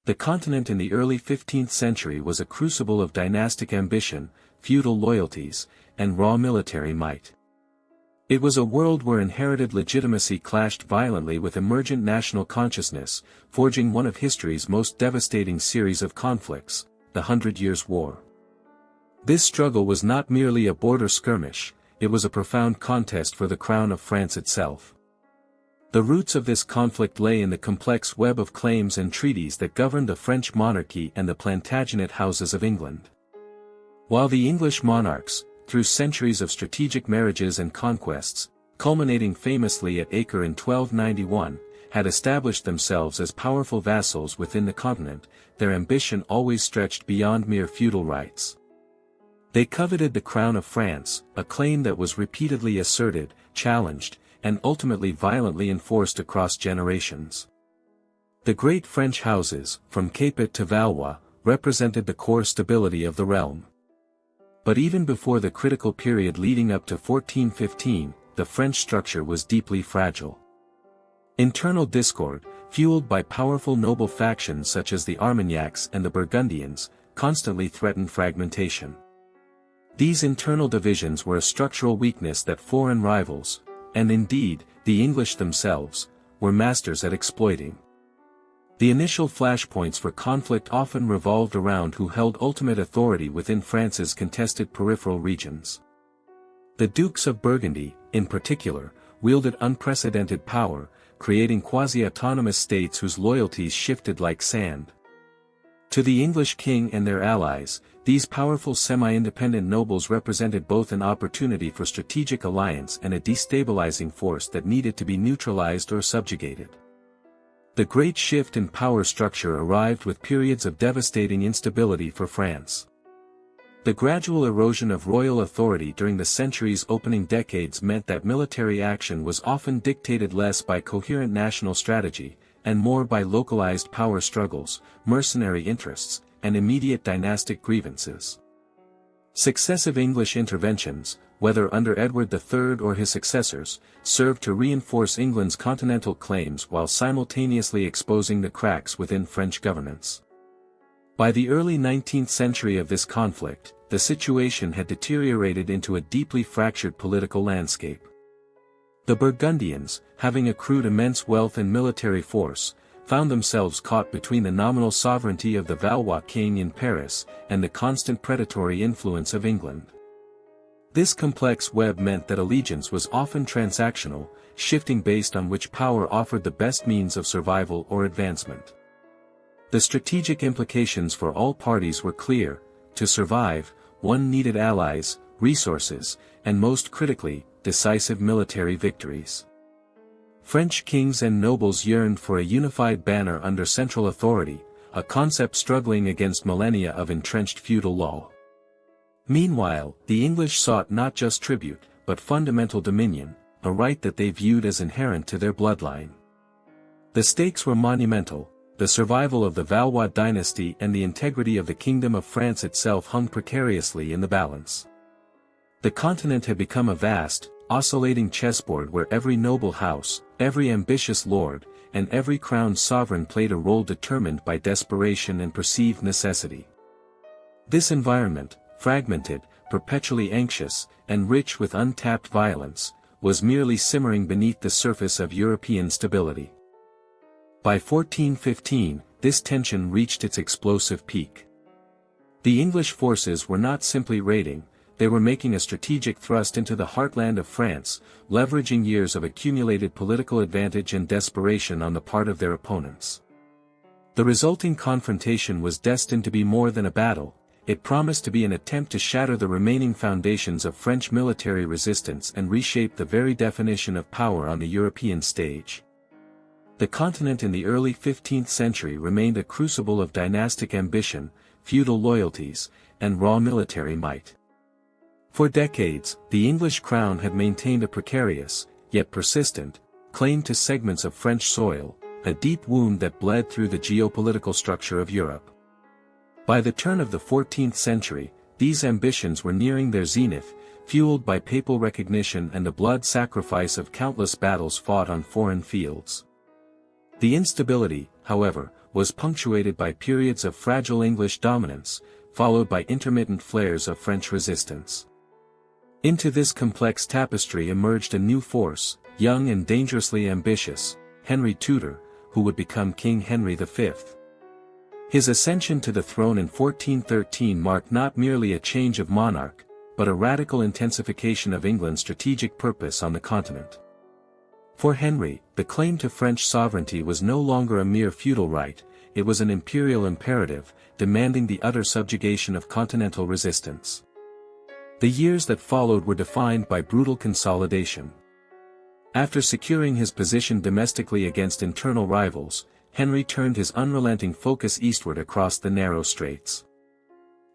The continent in the early 15th century was a crucible of dynastic ambition, feudal loyalties, and raw military might. It was a world where inherited legitimacy clashed violently with emergent national consciousness, forging one of history's most devastating series of conflicts, the 100 Years' War. This struggle was not merely a border skirmish, it was a profound contest for the crown of France itself. The roots of this conflict lay in the complex web of claims and treaties that governed the French monarchy and the Plantagenet houses of England. While the English monarchs, through centuries of strategic marriages and conquests, culminating famously at Acre in 1291, had established themselves as powerful vassals within the continent, their ambition always stretched beyond mere feudal rights. They coveted the crown of France, a claim that was repeatedly asserted, challenged, and ultimately violently enforced across generations. The great French houses, from Capet to Valois, represented the core stability of the realm. But even before the critical period leading up to 1415, the French structure was deeply fragile. Internal discord, fueled by powerful noble factions such as the Armagnacs and the Burgundians, constantly threatened fragmentation. These internal divisions were a structural weakness that foreign rivals, and indeed, the English themselves, were masters at exploiting. The initial flashpoints for conflict often revolved around who held ultimate authority within France's contested peripheral regions. The Dukes of Burgundy, in particular, wielded unprecedented power, creating quasi-autonomous states whose loyalties shifted like sand. To the English king and their allies, these powerful semi-independent nobles represented both an opportunity for strategic alliance and a destabilizing force that needed to be neutralized or subjugated. The great shift in power structure arrived with periods of devastating instability for France. The gradual erosion of royal authority during the century's opening decades meant that military action was often dictated less by coherent national strategy, and more by localized power struggles, mercenary interests, and immediate dynastic grievances. Successive English interventions, whether under Edward III or his successors, served to reinforce England's continental claims while simultaneously exposing the cracks within French governance. By the early 19th century of this conflict, the situation had deteriorated into a deeply fractured political landscape. The Burgundians, having accrued immense wealth and military force, found themselves caught between the nominal sovereignty of the Valois king in Paris and the constant predatory influence of England. This complex web meant that allegiance was often transactional, shifting based on which power offered the best means of survival or advancement. The strategic implications for all parties were clear: to survive, one needed allies, resources, and most critically, decisive military victories. French kings and nobles yearned for a unified banner under central authority, a concept struggling against millennia of entrenched feudal law. Meanwhile, the English sought not just tribute, but fundamental dominion, a right that they viewed as inherent to their bloodline. The stakes were monumental: the survival of the Valois dynasty and the integrity of the Kingdom of France itself hung precariously in the balance. The continent had become a vast, oscillating chessboard where every noble house, every ambitious lord, and every crowned sovereign played a role determined by desperation and perceived necessity. This environment, fragmented, perpetually anxious, and rich with untapped violence, was merely simmering beneath the surface of European stability. By 1415, this tension reached its explosive peak. The English forces were not simply raiding, they were making a strategic thrust into the heartland of France, leveraging years of accumulated political advantage and desperation on the part of their opponents. The resulting confrontation was destined to be more than a battle. It promised to be an attempt to shatter the remaining foundations of French military resistance and reshape the very definition of power on the European stage. The continent in the early 15th century remained a crucible of dynastic ambition, feudal loyalties, and raw military might. For decades, the English crown had maintained a precarious, yet persistent, claim to segments of French soil, a deep wound that bled through the geopolitical structure of Europe. By the turn of the 14th century, these ambitions were nearing their zenith, fueled by papal recognition and the blood sacrifice of countless battles fought on foreign fields. The instability, however, was punctuated by periods of fragile English dominance, followed by intermittent flares of French resistance. Into this complex tapestry emerged a new force, young and dangerously ambitious, Henry Tudor, who would become King Henry V. His ascension to the throne in 1413 marked not merely a change of monarch, but a radical intensification of England's strategic purpose on the continent. For Henry, the claim to French sovereignty was no longer a mere feudal right, it was an imperial imperative, demanding the utter subjugation of continental resistance. The years that followed were defined by brutal consolidation. After securing his position domestically against internal rivals, Henry turned his unrelenting focus eastward across the narrow straits.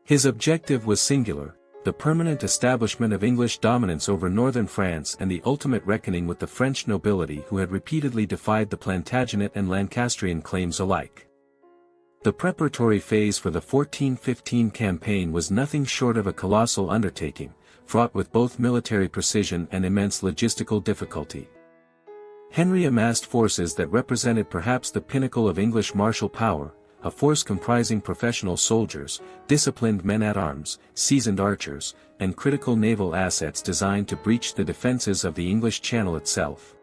His objective was singular: the permanent establishment of English dominance over northern France and the ultimate reckoning with the French nobility who had repeatedly defied the Plantagenet and Lancastrian claims alike. The preparatory phase for the 1415 campaign was nothing short of a colossal undertaking, fraught with both military precision and immense logistical difficulty. Henry amassed forces that represented perhaps the pinnacle of English martial power, a force comprising professional soldiers, disciplined men-at-arms, seasoned archers, and critical naval assets designed to breach the defenses of the English Channel itself.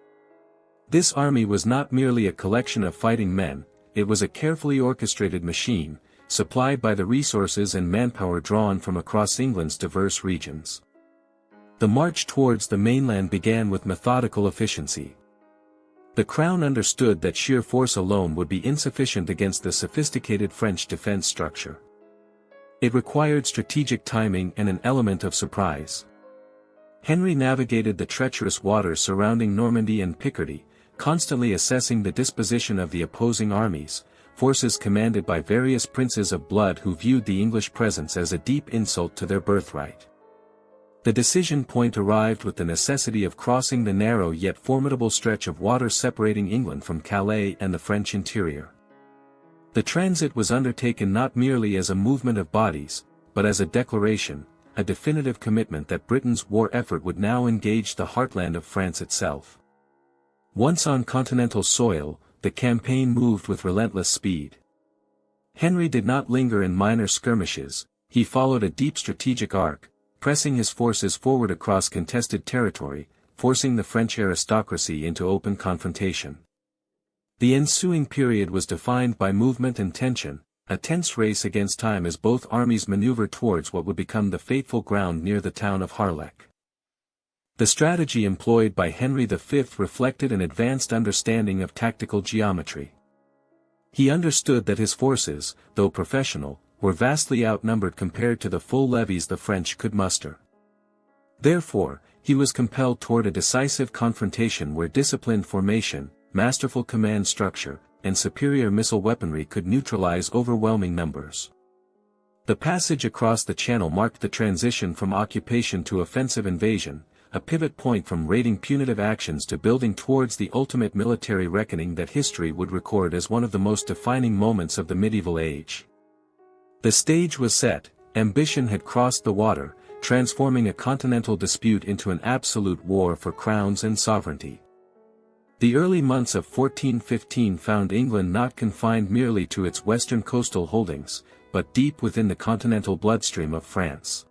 This army was not merely a collection of fighting men, it was a carefully orchestrated machine, supplied by the resources and manpower drawn from across England's diverse regions. The march towards the mainland began with methodical efficiency. The Crown understood that sheer force alone would be insufficient against the sophisticated French defense structure. It required strategic timing and an element of surprise. Henry navigated the treacherous waters surrounding Normandy and Picardy, constantly assessing the disposition of the opposing armies, forces commanded by various princes of blood who viewed the English presence as a deep insult to their birthright. The decision point arrived with the necessity of crossing the narrow yet formidable stretch of water separating England from Calais and the French interior. The transit was undertaken not merely as a movement of bodies, but as a declaration, a definitive commitment that Britain's war effort would now engage the heartland of France itself. Once on continental soil, the campaign moved with relentless speed. Henry did not linger in minor skirmishes, he followed a deep strategic arc, pressing his forces forward across contested territory, forcing the French aristocracy into open confrontation. The ensuing period was defined by movement and tension, a tense race against time as both armies maneuvered towards what would become the fateful ground near the town of Harlech. The strategy employed by Henry V reflected an advanced understanding of tactical geometry. He understood that his forces, though professional, were vastly outnumbered compared to the full levies the French could muster. Therefore, he was compelled toward a decisive confrontation where disciplined formation, masterful command structure, and superior missile weaponry could neutralize overwhelming numbers. The passage across the Channel marked the transition from occupation to offensive invasion, a pivot point from raiding punitive actions to building towards the ultimate military reckoning that history would record as one of the most defining moments of the medieval age. The stage was set, ambition had crossed the water, transforming a continental dispute into an absolute war for crowns and sovereignty. The early months of 1415 found England not confined merely to its western coastal holdings, but deep within the continental bloodstream of France.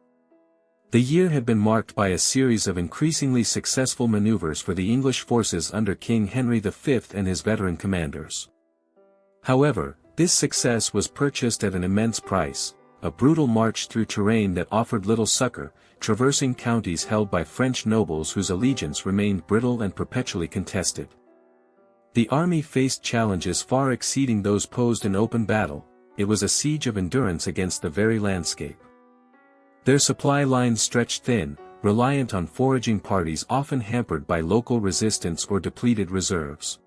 The year had been marked by a series of increasingly successful maneuvers for the English forces under King Henry V and his veteran commanders. However, this success was purchased at an immense price, a brutal march through terrain that offered little succor, traversing counties held by French nobles whose allegiance remained brittle and perpetually contested. The army faced challenges far exceeding those posed in open battle, it was a siege of endurance against the very landscape. Their supply lines stretched thin, reliant on foraging parties often hampered by local resistance or depleted reserves.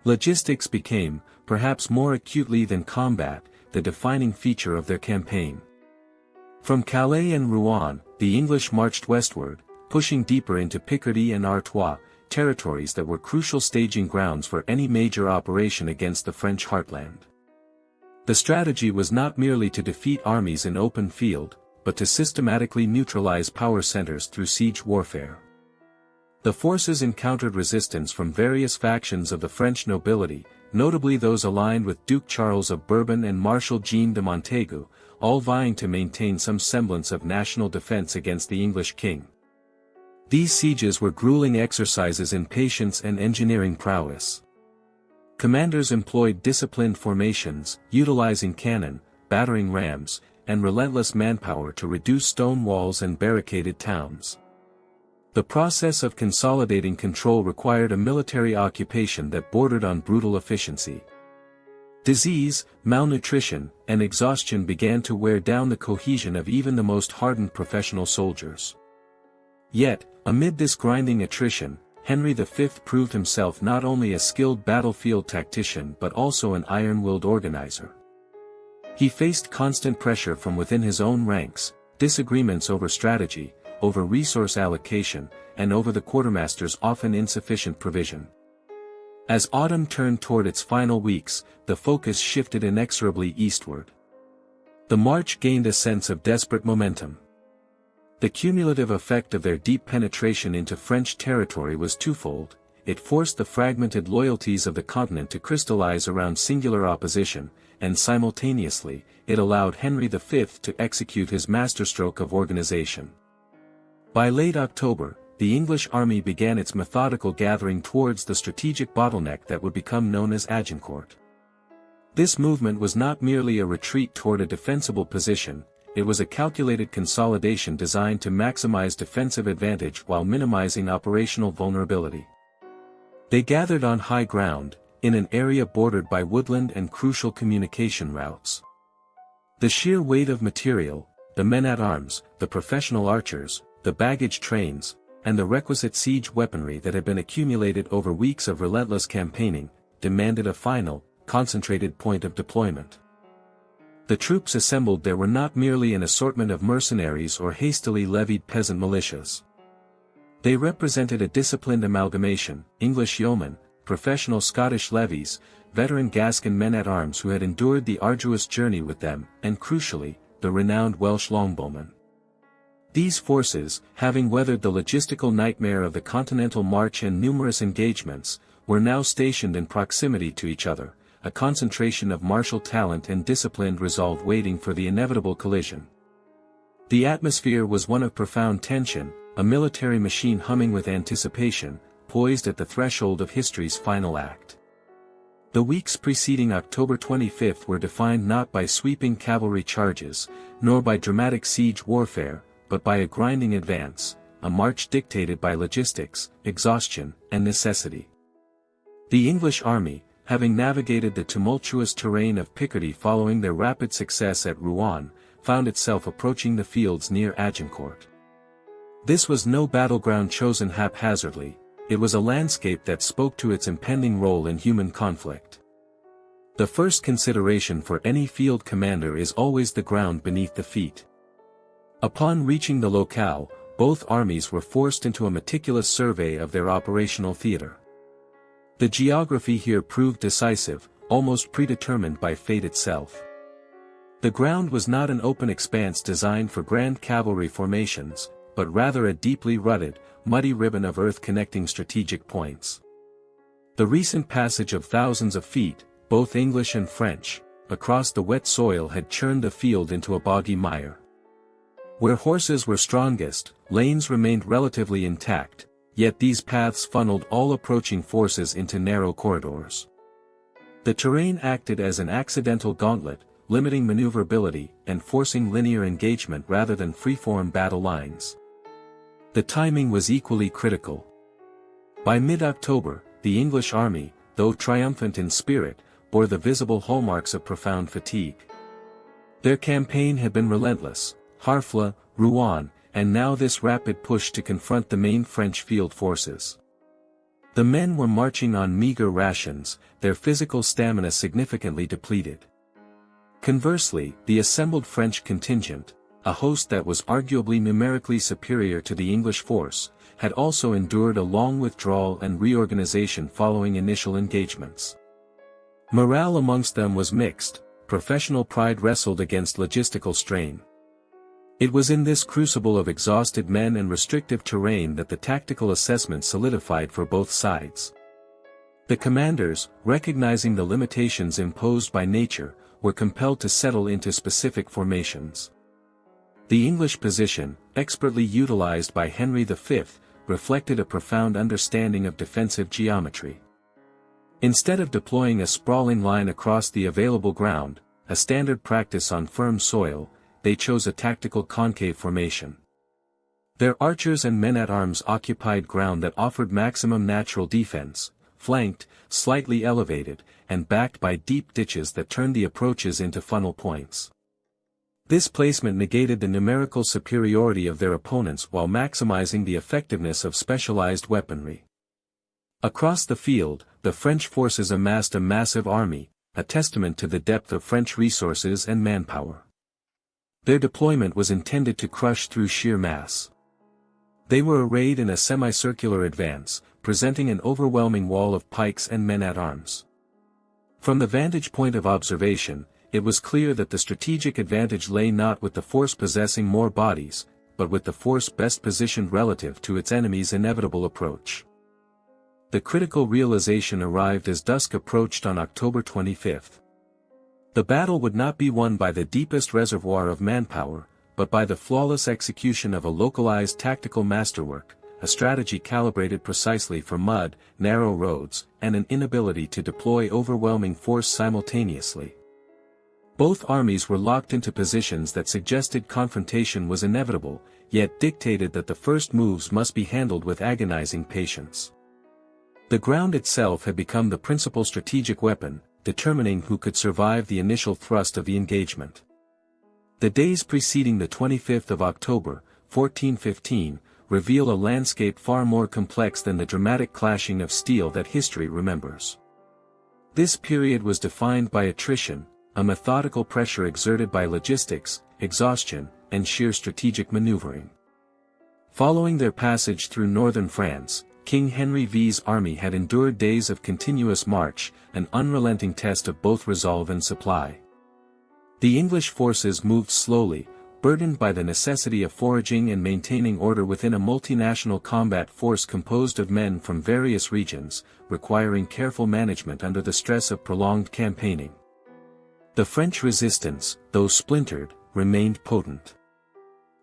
Logistics became, perhaps more acutely than combat, the defining feature of their campaign. From Calais and Rouen, the English marched westward, pushing deeper into Picardy and Artois, territories that were crucial staging grounds for any major operation against the French heartland. The strategy was not merely to defeat armies in open field, but to systematically neutralize power centers through siege warfare. The forces encountered resistance from various factions of the French nobility, notably those aligned with Duke Charles of Bourbon and Marshal Jean de Montaigu, all vying to maintain some semblance of national defense against the English king. These sieges were grueling exercises in patience and engineering prowess. Commanders employed disciplined formations, utilizing cannon, battering rams, and relentless manpower to reduce stone walls and barricaded towns. The process of consolidating control required a military occupation that bordered on brutal efficiency. Disease, malnutrition, and exhaustion began to wear down the cohesion of even the most hardened professional soldiers. Yet, amid this grinding attrition, Henry V proved himself not only a skilled battlefield tactician but also an iron-willed organizer. He faced constant pressure from within his own ranks, disagreements over strategy, over resource allocation, and over the quartermaster's often insufficient provision. As autumn turned toward its final weeks, the focus shifted inexorably eastward. The march gained a sense of desperate momentum. The cumulative effect of their deep penetration into French territory was twofold. It forced the fragmented loyalties of the continent to crystallize around singular opposition, and simultaneously, it allowed Henry V to execute his masterstroke of organization. By late October, the English army began its methodical gathering towards the strategic bottleneck that would become known as Agincourt. This movement was not merely a retreat toward a defensible position, it was a calculated consolidation designed to maximize defensive advantage while minimizing operational vulnerability. They gathered on high ground, in an area bordered by woodland and crucial communication routes. The sheer weight of material, the men-at-arms, the professional archers, the baggage trains, and the requisite siege weaponry that had been accumulated over weeks of relentless campaigning, demanded a final, concentrated point of deployment. The troops assembled there were not merely an assortment of mercenaries or hastily levied peasant militias. They represented a disciplined amalgamation, English yeomen, professional Scottish levies, veteran Gascon men-at-arms who had endured the arduous journey with them, and crucially, the renowned Welsh longbowmen. These forces, having weathered the logistical nightmare of the continental march and numerous engagements, were now stationed in proximity to each other, a concentration of martial talent and disciplined resolve waiting for the inevitable collision. The atmosphere was one of profound tension, a military machine humming with anticipation, poised at the threshold of history's final act. The weeks preceding October 25 were defined not by sweeping cavalry charges, nor by dramatic siege warfare, but by a grinding advance, a march dictated by logistics, exhaustion, and necessity. The English army, having navigated the tumultuous terrain of Picardy following their rapid success at Rouen, found itself approaching the fields near Agincourt. This was no battleground chosen haphazardly, it was a landscape that spoke to its impending role in human conflict. The first consideration for any field commander is always the ground beneath the feet. Upon reaching the locale, both armies were forced into a meticulous survey of their operational theater. The geography here proved decisive, almost predetermined by fate itself. The ground was not an open expanse designed for grand cavalry formations, but rather a deeply rutted, muddy ribbon of earth connecting strategic points. The recent passage of thousands of feet, both English and French, across the wet soil had churned the field into a boggy mire. Where horses were strongest, lanes remained relatively intact, yet these paths funneled all approaching forces into narrow corridors. The terrain acted as an accidental gauntlet, limiting maneuverability and forcing linear engagement rather than free-form battle lines. The timing was equally critical. By mid-October, the English army, though triumphant in spirit, bore the visible hallmarks of profound fatigue. Their campaign had been relentless, Harfleur, Rouen, and now this rapid push to confront the main French field forces. The men were marching on meager rations, their physical stamina significantly depleted. Conversely, the assembled French contingent, a host that was arguably numerically superior to the English force, had also endured a long withdrawal and reorganization following initial engagements. Morale amongst them was mixed, professional pride wrestled against logistical strain. It was in this crucible of exhausted men and restrictive terrain that the tactical assessment solidified for both sides. The commanders, recognizing the limitations imposed by nature, were compelled to settle into specific formations. The English position, expertly utilized by Henry V, reflected a profound understanding of defensive geometry. Instead of deploying a sprawling line across the available ground, a standard practice on firm soil, they chose a tactical concave formation. Their archers and men-at-arms occupied ground that offered maximum natural defense, flanked, slightly elevated, and backed by deep ditches that turned the approaches into funnel points. This placement negated the numerical superiority of their opponents while maximizing the effectiveness of specialized weaponry. Across the field, the French forces amassed a massive army, a testament to the depth of French resources and manpower. Their deployment was intended to crush through sheer mass. They were arrayed in a semicircular advance, presenting an overwhelming wall of pikes and men-at-arms. From the vantage point of observation, it was clear that the strategic advantage lay not with the force possessing more bodies, but with the force best positioned relative to its enemy's inevitable approach. The critical realization arrived as dusk approached on October 25. The battle would not be won by the deepest reservoir of manpower, but by the flawless execution of a localized tactical masterwork, a strategy calibrated precisely for mud, narrow roads, and an inability to deploy overwhelming force simultaneously. Both armies were locked into positions that suggested confrontation was inevitable, yet dictated that the first moves must be handled with agonizing patience. The ground itself had become the principal strategic weapon, determining who could survive the initial thrust of the engagement. The days preceding the 25th of October, 1415, reveal a landscape far more complex than the dramatic clashing of steel that history remembers. This period was defined by attrition, a methodical pressure exerted by logistics, exhaustion, and sheer strategic maneuvering. Following their passage through northern France, King Henry V's army had endured days of continuous march, an unrelenting test of both resolve and supply. The English forces moved slowly, burdened by the necessity of foraging and maintaining order within a multinational combat force composed of men from various regions, requiring careful management under the stress of prolonged campaigning. The French resistance, though splintered, remained potent.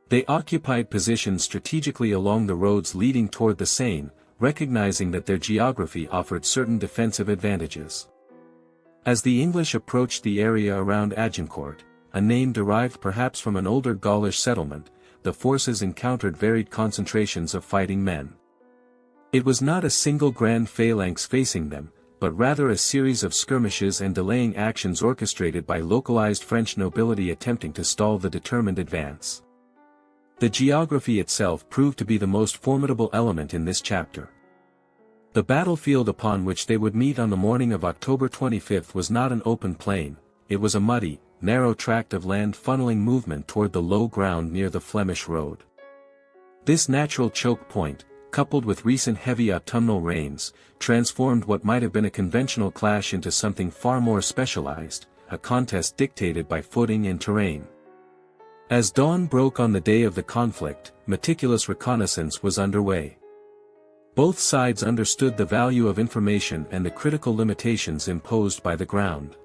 They occupied positions strategically along the roads leading toward the Seine, recognizing that their geography offered certain defensive advantages. As the English approached the area around Agincourt, a name derived perhaps from an older Gaulish settlement, the forces encountered varied concentrations of fighting men. It was not a single grand phalanx facing them, but rather a series of skirmishes and delaying actions orchestrated by localized French nobility attempting to stall the determined advance. The geography itself proved to be the most formidable element in this chapter. The battlefield upon which they would meet on the morning of October 25 was not an open plain, it was a muddy, narrow tract of land funneling movement toward the low ground near the Flemish road. This natural choke point, coupled with recent heavy autumnal rains, transformed what might have been a conventional clash into something far more specialized, a contest dictated by footing and terrain. As dawn broke on the day of the conflict, meticulous reconnaissance was underway. Both sides understood the value of information and the critical limitations imposed by the ground.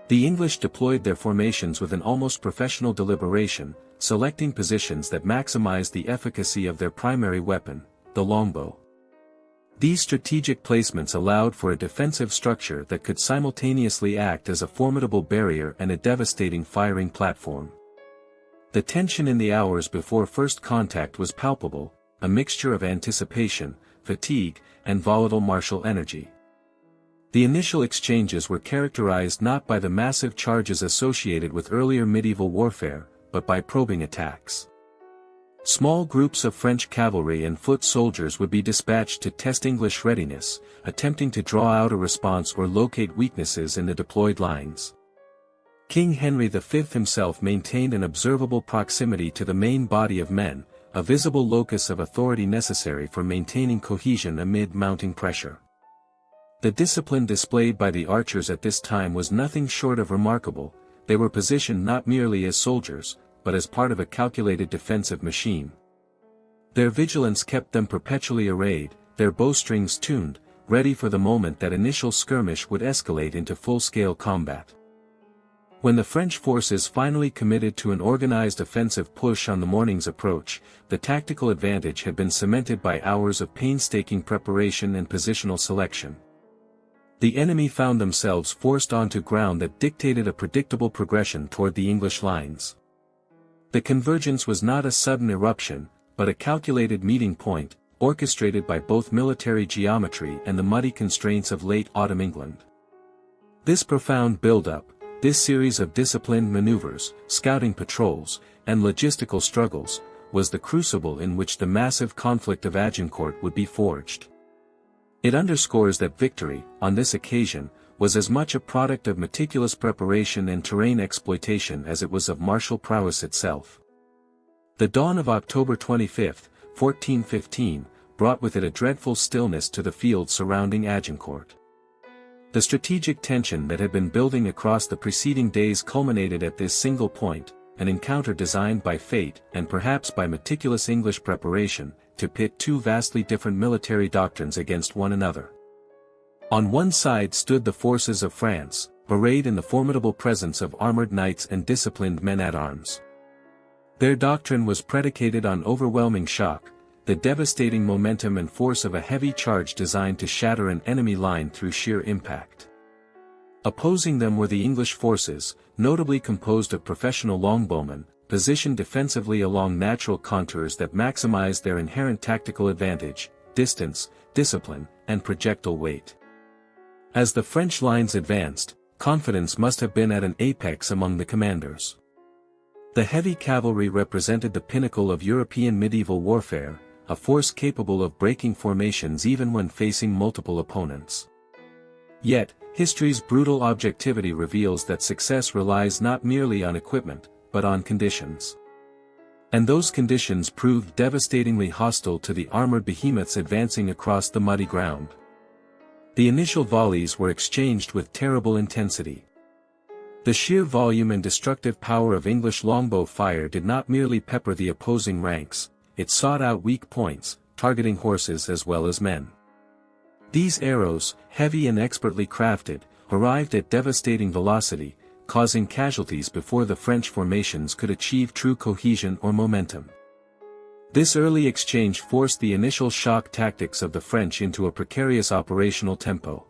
The English deployed their formations with an almost professional deliberation, selecting positions that maximized the efficacy of their primary weapon, the longbow. These strategic placements allowed for a defensive structure that could simultaneously act as a formidable barrier and a devastating firing platform. The tension in the hours before first contact was palpable, a mixture of anticipation, fatigue, and volatile martial energy. The initial exchanges were characterized not by the massive charges associated with earlier medieval warfare, but by probing attacks. Small groups of French cavalry and foot soldiers would be dispatched to test English readiness, attempting to draw out a response or locate weaknesses in the deployed lines. King Henry V himself maintained an observable proximity to the main body of men, a visible locus of authority necessary for maintaining cohesion amid mounting pressure. The discipline displayed by the archers at this time was nothing short of remarkable. They were positioned not merely as soldiers, but as part of a calculated defensive machine. Their vigilance kept them perpetually arrayed, their bowstrings tuned, ready for the moment that initial skirmish would escalate into full-scale combat. When the French forces finally committed to an organized offensive push on the morning's approach, the tactical advantage had been cemented by hours of painstaking preparation and positional selection. The enemy found themselves forced onto ground that dictated a predictable progression toward the English lines. The convergence was not a sudden eruption, but a calculated meeting point, orchestrated by both military geometry and the muddy constraints of late autumn England. This profound build-up, this series of disciplined maneuvers, scouting patrols, and logistical struggles, was the crucible in which the massive conflict of Agincourt would be forged. It underscores that victory, on this occasion, was as much a product of meticulous preparation and terrain exploitation as it was of martial prowess itself. The dawn of October 25, 1415, brought with it a dreadful stillness to the field surrounding Agincourt. The strategic tension that had been building across the preceding days culminated at this single point, an encounter designed by fate and perhaps by meticulous English preparation, to pit two vastly different military doctrines against one another. On one side stood the forces of France, arrayed in the formidable presence of armored knights and disciplined men-at-arms. Their doctrine was predicated on overwhelming shock, the devastating momentum and force of a heavy charge designed to shatter an enemy line through sheer impact. Opposing them were the English forces, notably composed of professional longbowmen, positioned defensively along natural contours that maximized their inherent tactical advantage, distance, discipline, and projectile weight. As the French lines advanced, confidence must have been at an apex among the commanders. The heavy cavalry represented the pinnacle of European medieval warfare, a force capable of breaking formations even when facing multiple opponents. Yet, history's brutal objectivity reveals that success relies not merely on equipment, but on conditions. And those conditions proved devastatingly hostile to the armored behemoths advancing across the muddy ground. The initial volleys were exchanged with terrible intensity. The sheer volume and destructive power of English longbow fire did not merely pepper the opposing ranks, it sought out weak points, targeting horses as well as men. These arrows, heavy and expertly crafted, arrived at devastating velocity, causing casualties before the French formations could achieve true cohesion or momentum. This early exchange forced the initial shock tactics of the French into a precarious operational tempo.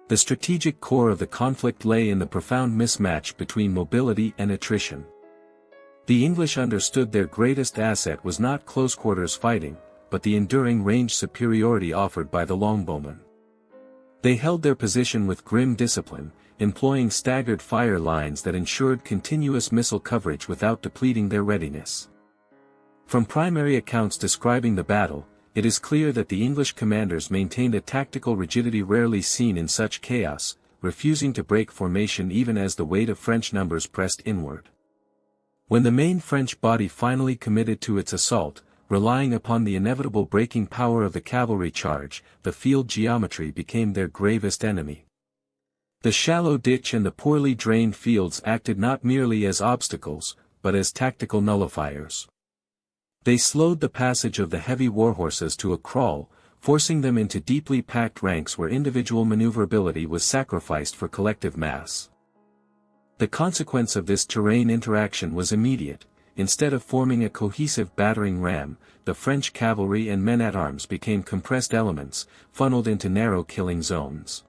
The strategic core of the conflict lay in the profound mismatch between mobility and attrition. The English understood their greatest asset was not close-quarters fighting, but the enduring range superiority offered by the longbowmen. They held their position with grim discipline, employing staggered fire lines that ensured continuous missile coverage without depleting their readiness. From primary accounts describing the battle, it is clear that the English commanders maintained a tactical rigidity rarely seen in such chaos, refusing to break formation even as the weight of French numbers pressed inward. When the main French body finally committed to its assault, relying upon the inevitable breaking power of the cavalry charge, the field geometry became their gravest enemy. The shallow ditch and the poorly drained fields acted not merely as obstacles, but as tactical nullifiers. They slowed the passage of the heavy warhorses to a crawl, forcing them into deeply packed ranks where individual maneuverability was sacrificed for collective mass. The consequence of this terrain interaction was immediate. Instead of forming a cohesive battering ram, the French cavalry and men-at-arms became compressed elements, funneled into narrow killing zones.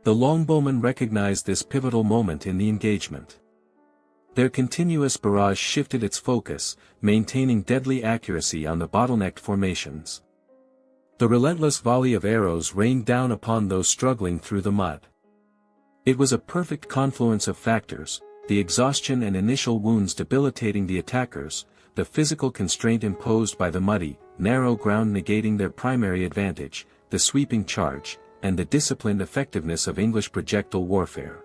The longbowmen recognized this pivotal moment in the engagement. Their continuous barrage shifted its focus, maintaining deadly accuracy on the bottlenecked formations. The relentless volley of arrows rained down upon those struggling through the mud. It was a perfect confluence of factors, the exhaustion and initial wounds debilitating the attackers, the physical constraint imposed by the muddy, narrow ground negating their primary advantage, the sweeping charge, and the disciplined effectiveness of English projectile warfare.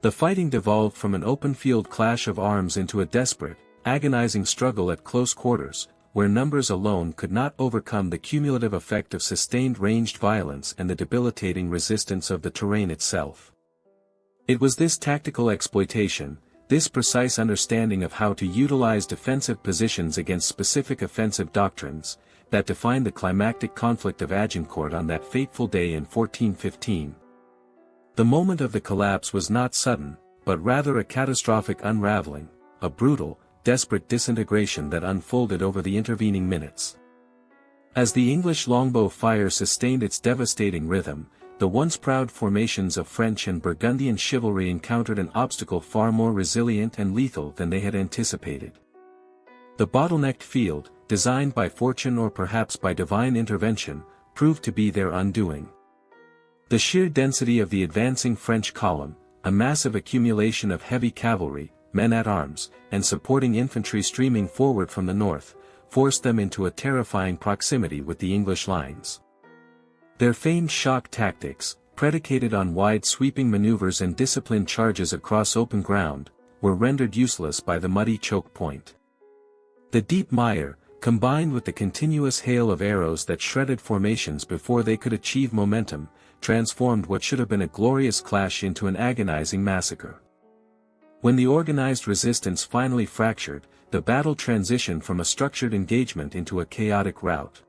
The fighting devolved from an open-field clash of arms into a desperate, agonizing struggle at close quarters, where numbers alone could not overcome the cumulative effect of sustained ranged violence and the debilitating resistance of the terrain itself. It was this tactical exploitation, this precise understanding of how to utilize defensive positions against specific offensive doctrines, that defined the climactic conflict of Agincourt on that fateful day in 1415. The moment of the collapse was not sudden, but rather a catastrophic unraveling, a brutal, desperate disintegration that unfolded over the intervening minutes. As the English longbow fire sustained its devastating rhythm, the once proud formations of French and Burgundian chivalry encountered an obstacle far more resilient and lethal than they had anticipated. The bottlenecked field, designed by fortune or perhaps by divine intervention, proved to be their undoing. The sheer density of the advancing French column, a massive accumulation of heavy cavalry, men-at-arms, and supporting infantry streaming forward from the north, forced them into a terrifying proximity with the English lines. Their famed shock tactics, predicated on wide-sweeping maneuvers and disciplined charges across open ground, were rendered useless by the muddy choke point. The deep mire, combined with the continuous hail of arrows that shredded formations before they could achieve momentum, transformed what should have been a glorious clash into an agonizing massacre. When the organized resistance finally fractured, the battle transitioned from a structured engagement into a chaotic rout.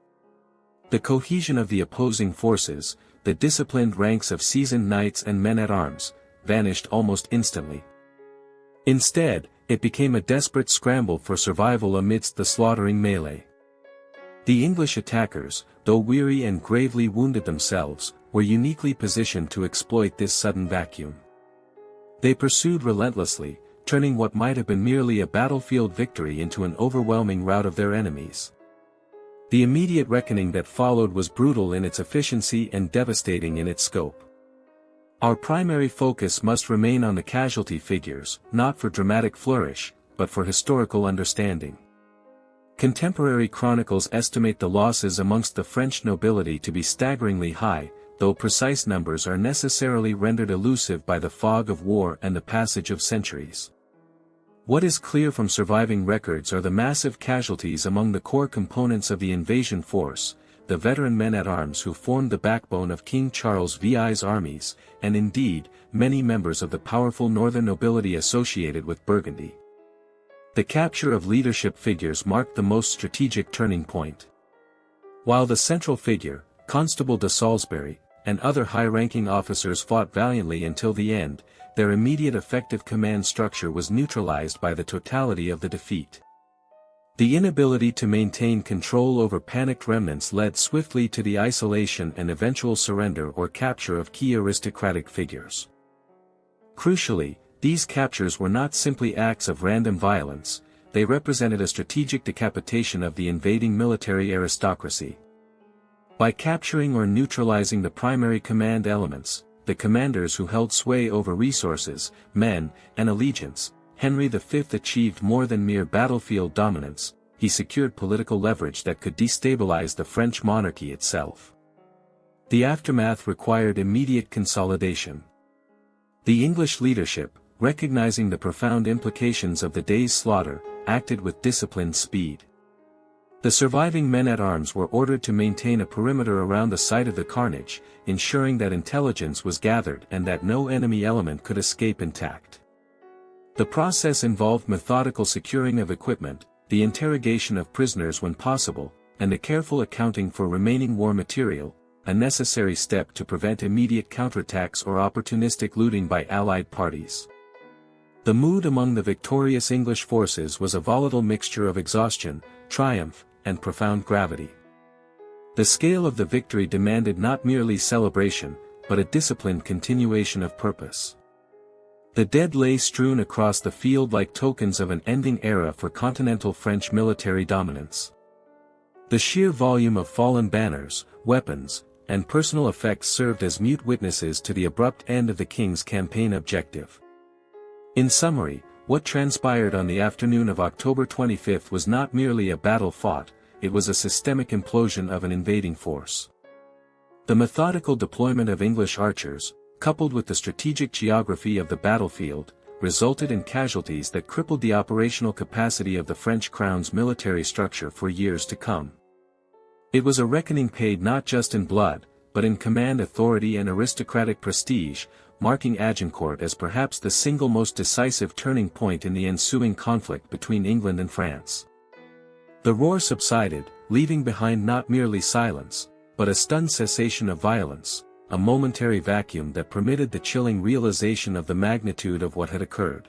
The cohesion of the opposing forces, the disciplined ranks of seasoned knights and men-at-arms, vanished almost instantly. Instead, it became a desperate scramble for survival amidst the slaughtering melee. The English attackers, though weary and gravely wounded themselves, were uniquely positioned to exploit this sudden vacuum. They pursued relentlessly, turning what might have been merely a battlefield victory into an overwhelming rout of their enemies. The immediate reckoning that followed was brutal in its efficiency and devastating in its scope. Our primary focus must remain on the casualty figures, not for dramatic flourish, but for historical understanding. Contemporary chronicles estimate the losses amongst the French nobility to be staggeringly high, though precise numbers are necessarily rendered elusive by the fog of war and the passage of centuries. What is clear from surviving records are the massive casualties among the core components of the invasion force, the veteran men-at-arms who formed the backbone of King Charles VI's armies, and indeed, many members of the powerful northern nobility associated with Burgundy. The capture of leadership figures marked the most strategic turning point. While the central figure, Constable de Salisbury, and other high-ranking officers fought valiantly until the end, their immediate effective command structure was neutralized by the totality of the defeat. The inability to maintain control over panicked remnants led swiftly to the isolation and eventual surrender or capture of key aristocratic figures. Crucially, these captures were not simply acts of random violence, they represented a strategic decapitation of the invading military aristocracy. By capturing or neutralizing the primary command elements, the commanders who held sway over resources, men, and allegiance, Henry V achieved more than mere battlefield dominance, he secured political leverage that could destabilize the French monarchy itself. The aftermath required immediate consolidation. The English leadership, recognizing the profound implications of the day's slaughter, acted with disciplined speed. The surviving men-at-arms were ordered to maintain a perimeter around the site of the carnage, ensuring that intelligence was gathered and that no enemy element could escape intact. The process involved methodical securing of equipment, the interrogation of prisoners when possible, and the careful accounting for remaining war material, a necessary step to prevent immediate counterattacks or opportunistic looting by allied parties. The mood among the victorious English forces was a volatile mixture of exhaustion, triumph, and profound gravity. The scale of the victory demanded not merely celebration, but a disciplined continuation of purpose. The dead lay strewn across the field like tokens of an ending era for continental French military dominance. The sheer volume of fallen banners, weapons, and personal effects served as mute witnesses to the abrupt end of the king's campaign objective. In summary, what transpired on the afternoon of October 25 was not merely a battle fought, it was a systemic implosion of an invading force. The methodical deployment of English archers, coupled with the strategic geography of the battlefield, resulted in casualties that crippled the operational capacity of the French crown's military structure for years to come. It was a reckoning paid not just in blood, but in command authority and aristocratic prestige, marking Agincourt as perhaps the single most decisive turning point in the ensuing conflict between England and France. The roar subsided, leaving behind not merely silence, but a stunned cessation of violence, a momentary vacuum that permitted the chilling realization of the magnitude of what had occurred.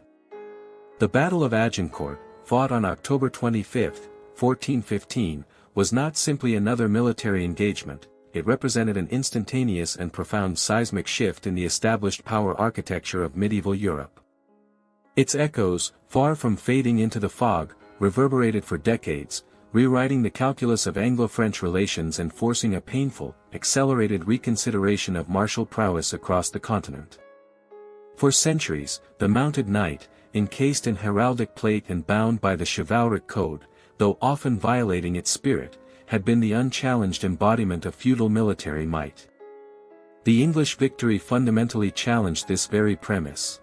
The Battle of Agincourt, fought on October 25, 1415, was not simply another military engagement, it represented an instantaneous and profound seismic shift in the established power architecture of medieval Europe. Its echoes, far from fading into the fog, reverberated for decades, rewriting the calculus of Anglo-French relations and forcing a painful, accelerated reconsideration of martial prowess across the continent. For centuries, the mounted knight, encased in heraldic plate and bound by the chivalric code, though often violating its spirit, had been the unchallenged embodiment of feudal military might. The English victory fundamentally challenged this very premise.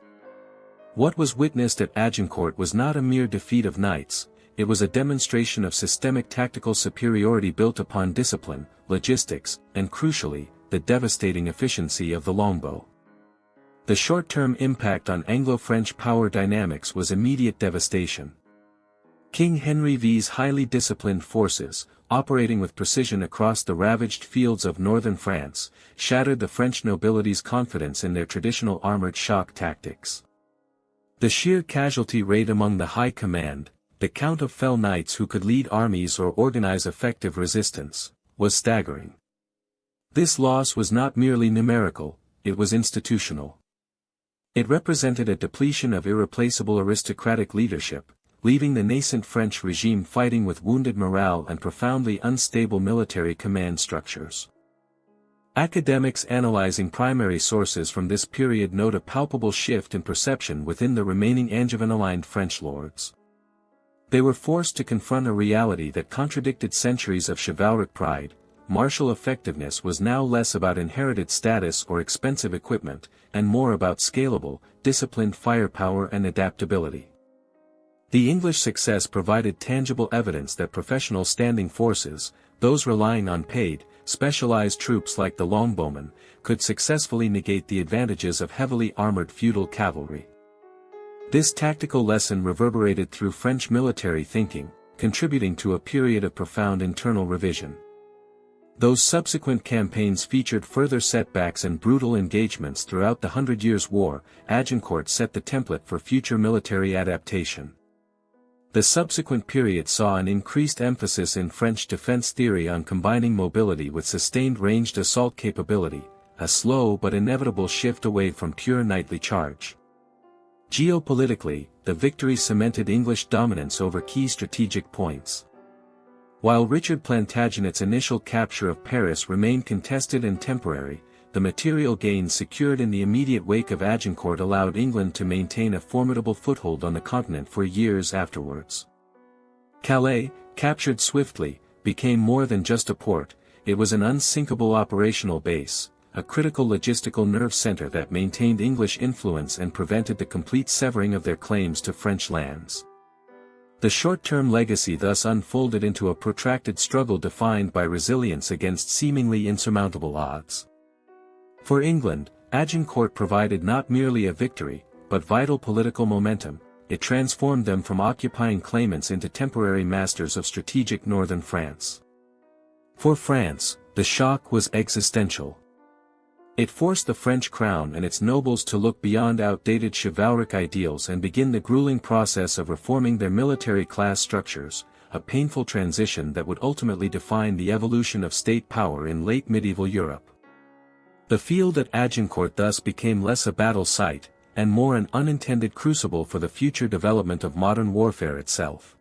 What was witnessed at Agincourt was not a mere defeat of knights, it was a demonstration of systemic tactical superiority built upon discipline, logistics, and crucially, the devastating efficiency of the longbow. The short-term impact on Anglo-French power dynamics was immediate devastation. King Henry V's highly disciplined forces, operating with precision across the ravaged fields of northern France, shattered the French nobility's confidence in their traditional armored shock tactics. The sheer casualty rate among the high command, the count of fell knights who could lead armies or organize effective resistance, was staggering. This loss was not merely numerical, it was institutional. It represented a depletion of irreplaceable aristocratic leadership, leaving the nascent French regime fighting with wounded morale and profoundly unstable military command structures. Academics analyzing primary sources from this period note a palpable shift in perception within the remaining Angevin-aligned French lords. They were forced to confront a reality that contradicted centuries of chivalric pride. Martial effectiveness was now less about inherited status or expensive equipment, and more about scalable, disciplined firepower and adaptability. The English success provided tangible evidence that professional standing forces, those relying on paid, specialized troops like the Longbowmen, could successfully negate the advantages of heavily armored feudal cavalry. This tactical lesson reverberated through French military thinking, contributing to a period of profound internal revision. Those subsequent campaigns featured further setbacks and brutal engagements throughout the Hundred Years' War. Agincourt set the template for future military adaptation. The subsequent period saw an increased emphasis in French defense theory on combining mobility with sustained ranged assault capability, a slow but inevitable shift away from pure knightly charge. Geopolitically, the victory cemented English dominance over key strategic points. While Richard Plantagenet's initial capture of Paris remained contested and temporary, the material gains secured in the immediate wake of Agincourt allowed England to maintain a formidable foothold on the continent for years afterwards. Calais, captured swiftly, became more than just a port, it was an unsinkable operational base, a critical logistical nerve center that maintained English influence and prevented the complete severing of their claims to French lands. The short-term legacy thus unfolded into a protracted struggle defined by resilience against seemingly insurmountable odds. For England, Agincourt provided not merely a victory, but vital political momentum. It transformed them from occupying claimants into temporary masters of strategic northern France. For France, the shock was existential. It forced the French crown and its nobles to look beyond outdated chivalric ideals and begin the grueling process of reforming their military class structures, a painful transition that would ultimately define the evolution of state power in late medieval Europe. The field at Agincourt thus became less a battle site, and more an unintended crucible for the future development of modern warfare itself.